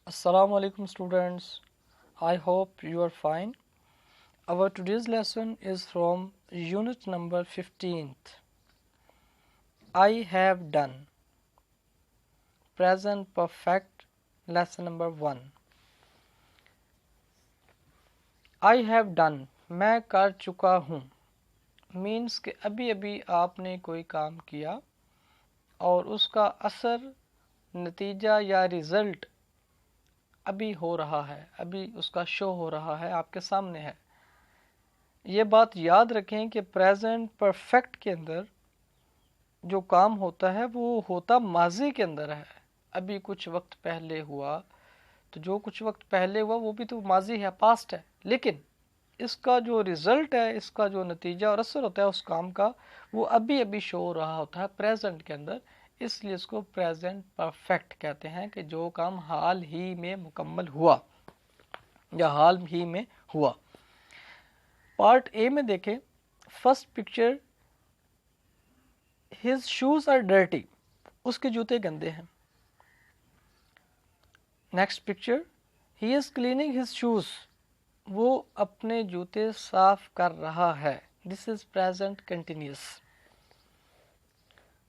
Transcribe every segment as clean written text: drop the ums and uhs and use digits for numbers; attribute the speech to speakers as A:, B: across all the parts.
A: Assalamu alaikum students. I hope you are fine. Our today's lesson is from unit number 15th. I have done. Present perfect, lesson number 1. I have done. میں کر چکا ہوں means کہ ابھی ابھی آپ نے کوئی کام کیا اور اس کا اثر نتیجہ یا رزلٹ ابھی ہو رہا ہے، ابھی اس کا شو ہو رہا ہے، آپ کے سامنے ہے۔ یہ بات یاد رکھیں کہ پریزنٹ پرفیکٹ کے اندر جو کام ہوتا ہے وہ ہوتا ماضی کے اندر ہے، ابھی کچھ وقت پہلے ہوا، تو جو کچھ وقت پہلے ہوا وہ بھی تو ماضی ہے، پاسٹ ہے، لیکن اس کا جو رزلٹ ہے، اس کا جو نتیجہ اور اثر ہوتا ہے اس کام کا، وہ ابھی ابھی شو ہو رہا ہوتا ہے پریزنٹ کے اندر، اس لیے اس کو پریزنٹ پرفیکٹ کہتے ہیں کہ جو کام حال ہی میں مکمل ہوا یا حال ہی میں ہوا۔ پارٹ اے میں دیکھیں، first picture, his shoes are dirty، اس کے جوتے گندے ہیں۔ Next picture, he is cleaning his shoes، وہ اپنے جوتے صاف کر رہا ہے، this is present continuous۔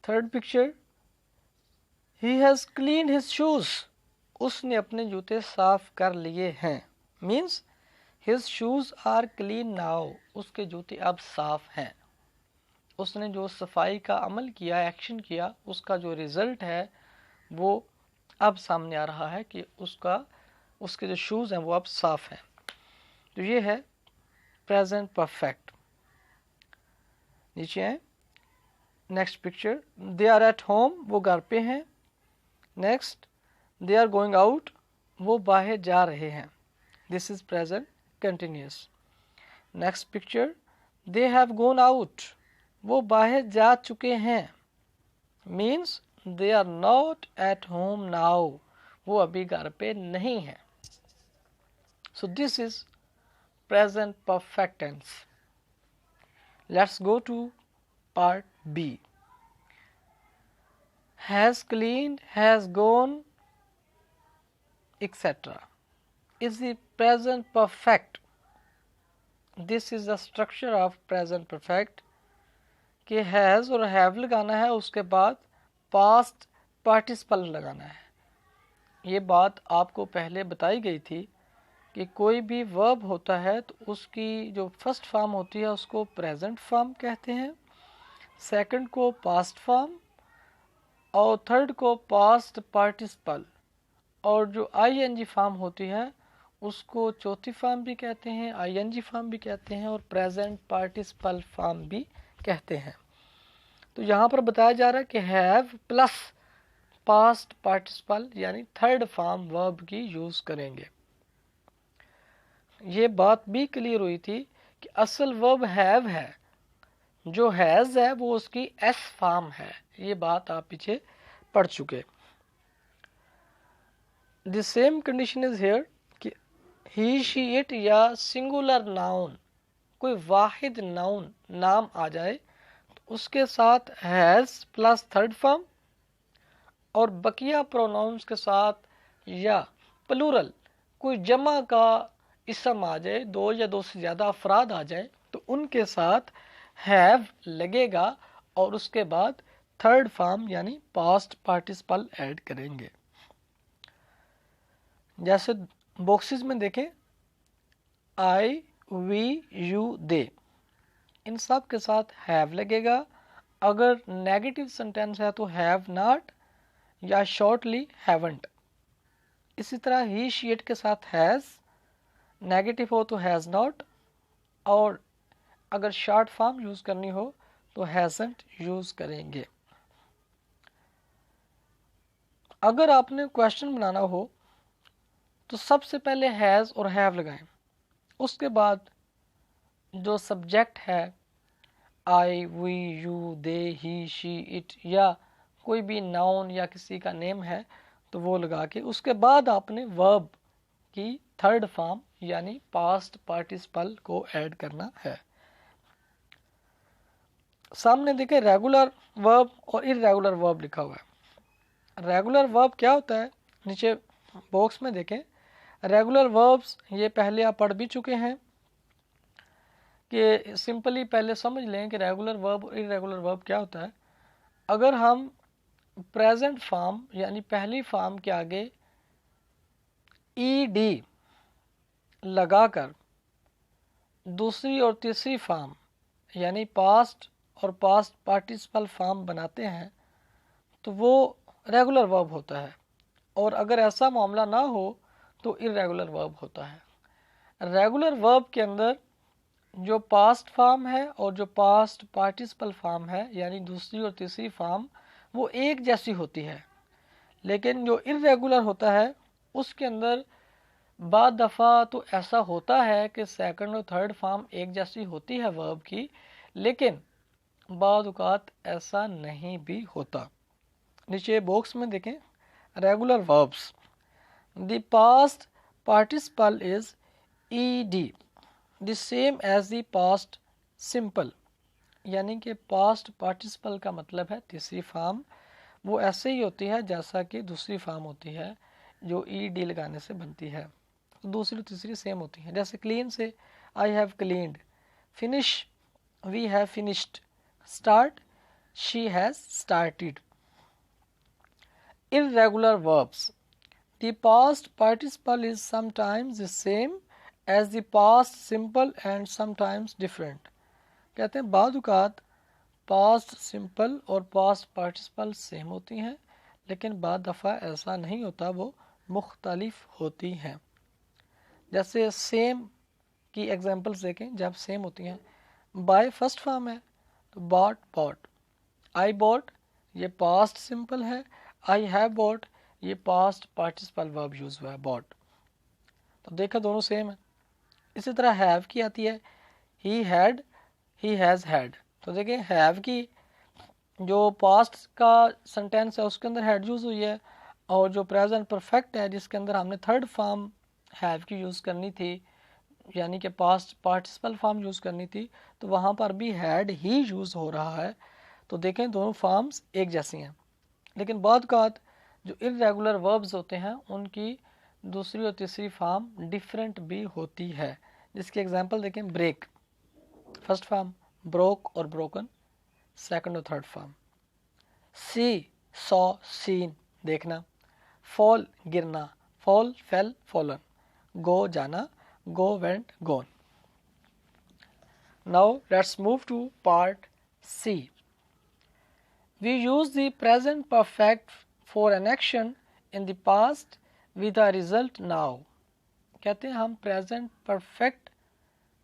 A: Third picture, he has cleaned his shoes، اس نے اپنے جوتے صاف کر لیے ہیں، means his shoes are clean now، اس کے جوتے اب صاف ہیں، اس نے جو صفائی کا عمل کیا، ایکشن کیا، اس کا جو رزلٹ ہے وہ اب سامنے آ رہا ہے کہ اس کے جو شوز ہیں وہ اب صاف ہیں، تو یہ ہے پریزنٹ پرفیکٹ۔ نیچے آئیں، next picture, they are at home, وہ گھر پہ ہیں۔ Next, they are going out, وہ باہر جا رہے ہیں، this is present continuous. Next picture, they have gone out, وہ باہر جا چکے ہیں، means they are not at home now, وہ ابھی گھر پہ نہیں ہیں، سو دس از present perfect tense۔ Let's go to part B۔ has cleaned, has gone, etc. is the present perfect۔ This is the structure of present perfect کہ has اور have لگانا ہے، اس کے بعد past participle لگانا ہے۔ یہ بات آپ کو پہلے بتائی گئی تھی کہ کوئی بھی ورب ہوتا ہے تو اس کی جو فرسٹ فارم ہوتی ہے اس کو پریزنٹ فارم کہتے ہیں، سیکنڈ کو پاسٹ فارم، اور تھرڈ کو پاسٹ پارٹیسپل، اور جو آئی این جی فارم ہوتی ہے اس کو چوتھی فارم بھی کہتے ہیں، آئی این جی فارم بھی کہتے ہیں، اور پریزنٹ پارٹیسپل فارم بھی کہتے ہیں۔ تو یہاں پر بتایا جا رہا ہے کہ ہیو پلس پاسٹ پارٹیسپل یعنی تھرڈ فارم ورب کی یوز کریں گے۔ یہ بات بھی کلیئر ہوئی تھی کہ اصل ورب ہیو ہے، جو ہیز ہے وہ اس کی ایس فارم ہے، یہ بات آپ پیچھے پڑھ چکے۔ The same condition is here کہ ہی شی اٹ یا سنگولر ناؤن، کوئی واحد ناؤن نام آ جائے تو اس کے ساتھ ہیز پلس تھرڈ فارم، اور بقیہ پروناؤنس کے ساتھ یا پلورل کوئی جمع کا اسم آ جائے، دو یا دو سے زیادہ افراد آ جائے تو ان کے ساتھ ہیو لگے گا اور اس کے بعد تھرڈ فارم یعنی پاسٹ پارٹیسپل ایڈ کریں گے۔ جیسے باکسز میں دیکھیں، آئی، وی، یو، دے، ان سب کے ساتھ ہیو لگے گا، اگر نیگیٹو سینٹینس ہے تو ہیو ناٹ یا شارٹلی ہیونٹ۔ اسی طرح ہی شی اٹ کے ساتھ ہیز، نیگیٹو ہو تو ہیز ناٹ، اور اگر شارٹ فارم یوز کرنی ہو تو ہیزنٹ یوز کریں گے۔ اگر آپ نے کویشچن بنانا ہو تو سب سے پہلے ہیز اور ہیو لگائیں، اس کے بعد جو سبجیکٹ ہے آئی، وی، you, they, he, she, it یا کوئی بھی ناؤن یا کسی کا نیم ہے تو وہ لگا کے اس کے بعد آپ نے ورب کی تھرڈ فارم یعنی پاسٹ پارٹیسپل کو ایڈ کرنا ہے۔ سامنے دیکھیں ریگولر ورب اور ارریگولر ورب لکھا ہوا ہے۔ ریگولر ورب کیا ہوتا ہے؟ نیچے باکس میں دیکھیں ریگولر وربس، یہ پہلے آپ پڑھ بھی چکے ہیں کہ سمپلی پہلے سمجھ لیں کہ ریگولر ورب اور ارریگولر ورب کیا ہوتا ہے. اگر ہم پریزنٹ فارم یعنی پہلی فارم کے آگے ای ڈی لگا کر دوسری اور تیسری فارم یعنی پاسٹ اور پاسٹ پارٹیسپل فارم بناتے ہیں تو وہ ریگولر ورب ہوتا ہے، اور اگر ایسا معاملہ نہ ہو تو ارریگولر ورب ہوتا ہے. ریگولر ورب کے اندر جو پاسٹ فارم ہے اور جو پاسٹ پارٹیسپل فارم ہے یعنی دوسری اور تیسری فارم وہ ایک جیسی ہوتی ہے، لیکن جو ارریگولر ہوتا ہے اس کے اندر بعض دفعہ تو ایسا ہوتا ہے کہ سیکنڈ اور تھرڈ فارم ایک جیسی ہوتی ہے ورب کی، لیکن بعض اوقات ایسا نہیں بھی ہوتا. نیچے باکس میں دیکھیں regular verbs. The past participle is E D the same as the past simple, یعنی کہ پاسٹ پارٹیسپل کا مطلب ہے تیسری فارم وہ ایسے ہی ہوتی ہے جیسا کہ دوسری فارم ہوتی ہے جو ای ڈی لگانے سے بنتی ہے. دوسری اور تیسری سیم ہوتی ہیں. جیسے کلین سے I have cleaned, finish we have finished, start she has started. Irregular verbs. The past participle is sometimes the same as the past simple and sometimes different. کہتے ہیں بعض اوقات past simple اور past participle same ہوتی ہیں لیکن بعض دفعہ ایسا نہیں ہوتا، وہ مختلف ہوتی ہیں. جیسے سیم کی ایگزامپلس دیکھیں جب سیم ہوتی ہیں. بائی فرسٹ فارم ہے تو bought. I bought یہ past simple ہے. I have bought یہ past participle verb یوز ہوا ہے bought. تو دیکھا دونوں سیم ہیں. اسی طرح have کی آتی ہے he had he has had. تو دیکھیں have کی جو past کا سنٹینس ہے اس کے اندر had یوز ہوئی ہے، اور جو present perfect ہے جس کے اندر ہم نے تھرڈ فارم have کی یوز کرنی تھی یعنی کہ past participle فارم یوز کرنی تھی تو وہاں پر بھی had ہی یوز ہو رہا ہے. تو دیکھیں دونوں فارمز ایک جیسی ہیں، لیکن بعض اوقات جو ارریگولر وربز ہوتے ہیں ان کی دوسری اور تیسری فارم ڈیفرنٹ بھی ہوتی ہے. جس کی ایگزامپل دیکھیں بریک فرسٹ فارم، بروک اور بروکن سیکنڈ اور third form. See saw seen دیکھنا، فال گرنا، فال فیل فالن، گو جانا، go went gone. Now let's move to part C. We use the present perfect for an action in the past with a result now. کہتے ہیں ہم present perfect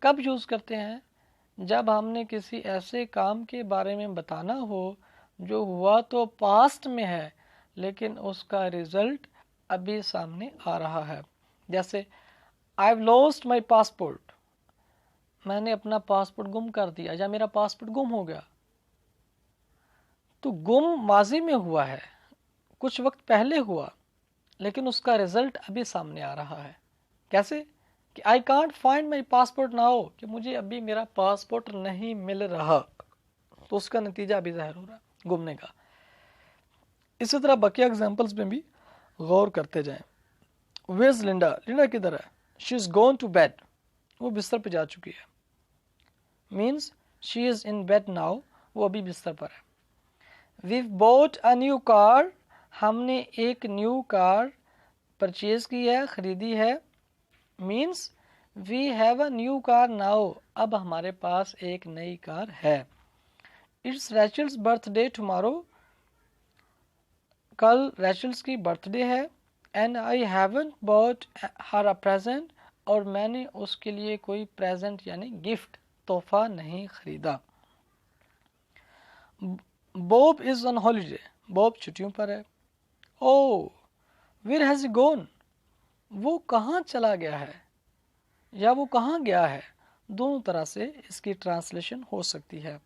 A: کب use کرتے ہیں؟ جب ہم نے کسی ایسے کام کے بارے میں بتانا ہو جو ہوا تو پاسٹ میں ہے لیکن اس کا رزلٹ ابھی سامنے آ رہا ہے. جیسے I've lost my passport، میں نے اپنا پاسپورٹ گم کر دیا یا میرا پاسپورٹ گم ہو گیا. تو گم ماضی میں ہوا ہے، کچھ وقت پہلے ہوا، لیکن اس کا رزلٹ ابھی سامنے آ رہا ہے. کیسے کہ I can't find my passport now، کہ مجھے ابھی میرا پاسپورٹ نہیں مل رہا، تو اس کا نتیجہ ابھی ظاہر ہو رہا گمنے کا. اسی طرح بقیہ ایگزامپلس میں بھی غور کرتے جائیں. Where's Linda؟ لنڈا کدھر ہے؟ She's gone to bed، وہ بستر پہ جا چکی ہے. Means she is in bed now، وہ ابھی بستر پر ہے. We've bought a new car، ہم نے ایک نیو کار پرچیز کی ہے، خریدی ہے. Means we have a new car now، اب ہمارے پاس ایک نئی کار ہے. It's Rachel's birthday tomorrow، کل ریچلز کی برتھ ڈے ہے. And I haven't bought her a present، اور میں نے اس کے لیے کوئی پریزنٹ یعنی گفٹ تحفہ نہیں خریدا. Bob is on holiday، bob چھٹیوں پر ہے. Oh where has he gone، وہ کہاں چلا گیا ہے یا وہ کہاں گیا ہے. دونوں طرح سے اس کی ٹرانسلیشن ہو سکتی ہے.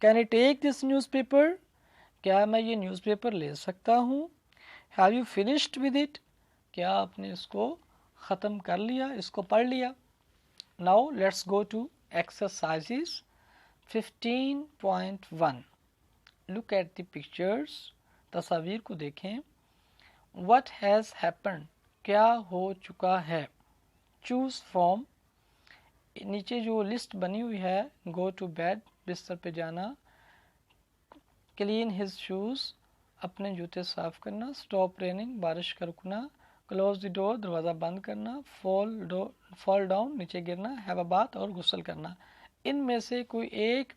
A: Can I take this newspaper، کیا میں یہ نیوز پیپر لے سکتا ہوں. Have you finished with it، کیا آپ نے اس کو ختم کر لیا، اس کو پڑھ لیا. Now let's go to exercises 15.1. Look at the pictures، تصاویر کو دیکھیں. What has happened، کیا ہو چکا ہے. چوز فرام، نیچے جو لسٹ بنی ہوئی ہے، گو ٹو بیڈ بستر پہ جانا، کلین ہز شوز اپنے جوتے صاف کرنا، اسٹاپ ریننگ بارش کا رکنا، کلوز دی ڈور دروازہ بند کرنا، فال ڈاؤن نیچے گرنا، ہیو اے باتھ اور غسل کرنا. ان میں سے کوئی ایک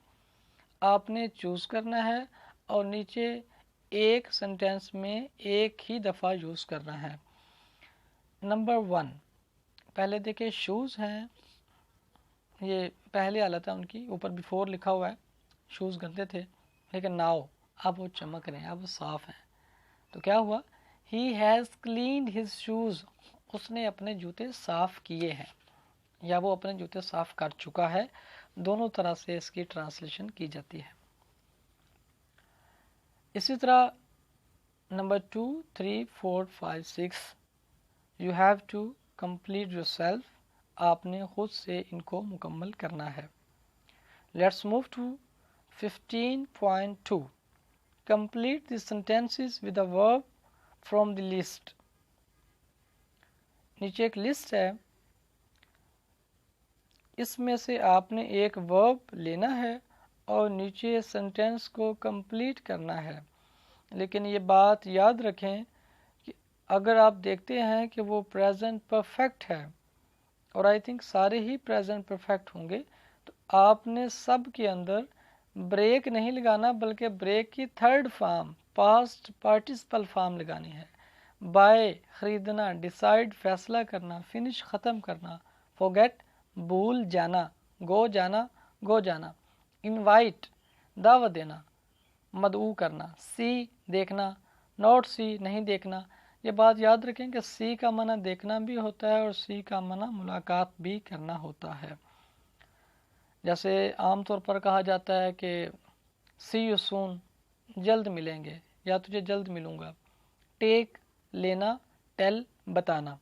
A: آپ نے چوز کرنا ہے اور نیچے ایک سینٹینس میں ایک ہی دفعہ یوز کرنا ہے. نمبر 1 پہلے دیکھیں شوز ہیں، یہ پہلی حالت ہے ان کی، اوپر بیفور لکھا ہوا ہے، شوز گندے تھے لیکن ناؤ اب وہ چمک رہے ہیں، اب وہ صاف ہیں. تو کیا ہوا؟ He has cleaned his shoes, اس نے اپنے جوتے صاف کیے ہیں یا وہ اپنے جوتے صاف کر چکا ہے. دونوں طرح سے اس کی ٹرانسلیشن کی جاتی ہے. اسی طرح نمبر 2 3 4 5 6 you have to complete yourself, آپ نے خود سے ان کو مکمل کرنا ہے. Let's move to 15.2 complete the sentences with a verb from the list. نیچے ایک لسٹ ہے، اس میں سے آپ نے ایک ورب لینا ہے اور نیچے سینٹینس کو کمپلیٹ کرنا ہے. لیکن یہ بات یاد رکھیں کہ اگر آپ دیکھتے ہیں کہ وہ پریزنٹ پرفیکٹ ہے اور آئی تھنک سارے ہی پریزنٹ پرفیکٹ ہوں گے، تو آپ نے سب کے اندر بریک نہیں لگانا بلکہ بریک کی third form past participle form لگانی ہے. بائی خریدنا، ڈیسائیڈ فیصلہ کرنا، فنش ختم کرنا، فورگیٹ بھول جانا، گو جانا گو جانا، انوائٹ دعوت دینا، مدعو کرنا، سی دیکھنا، نوٹ سی نہیں دیکھنا. یہ بات یاد رکھیں کہ سی کا معنی دیکھنا بھی ہوتا ہے اور سی کا معنی ملاقات بھی کرنا ہوتا ہے. جیسے عام طور پر کہا جاتا ہے کہ سی یو سون، جلد ملیں گے یا تجھے جلد ملوں گا. ٹیک لینا، ٹیل بتانا.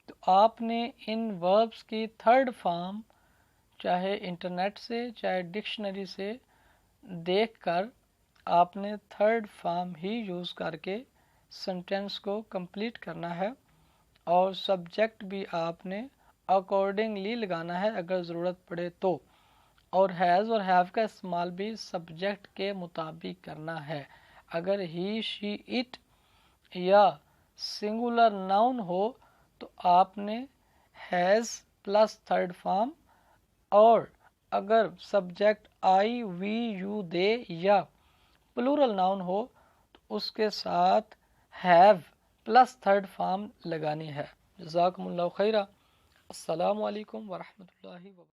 A: تو آپ نے ان وربس کی تھرڈ فارم چاہے انٹرنیٹ سے چاہے ڈکشنری سے دیکھ کر آپ نے تھرڈ فارم ہی یوز کر کے سینٹینس کو کمپلیٹ کرنا ہے، اور سبجیکٹ بھی آپ نے اکارڈنگلی لگانا ہے اگر ضرورت پڑے تو، اور ہیز اور ہیو کا استعمال بھی سبجیکٹ کے مطابق کرنا ہے. اگر ہی شی اٹ یا سنگولر ناؤن ہو تو آپ نے ہیز پلس تھرڈ فارم، اور اگر سبجیکٹ آئی وی یو دے یا پلورل ناؤن ہو تو اس کے ساتھ ہیو پلس تھرڈ فارم لگانی ہے. جزاکم اللہ خیرہ. السلام علیکم ورحمۃ اللہ وبرکاتہ.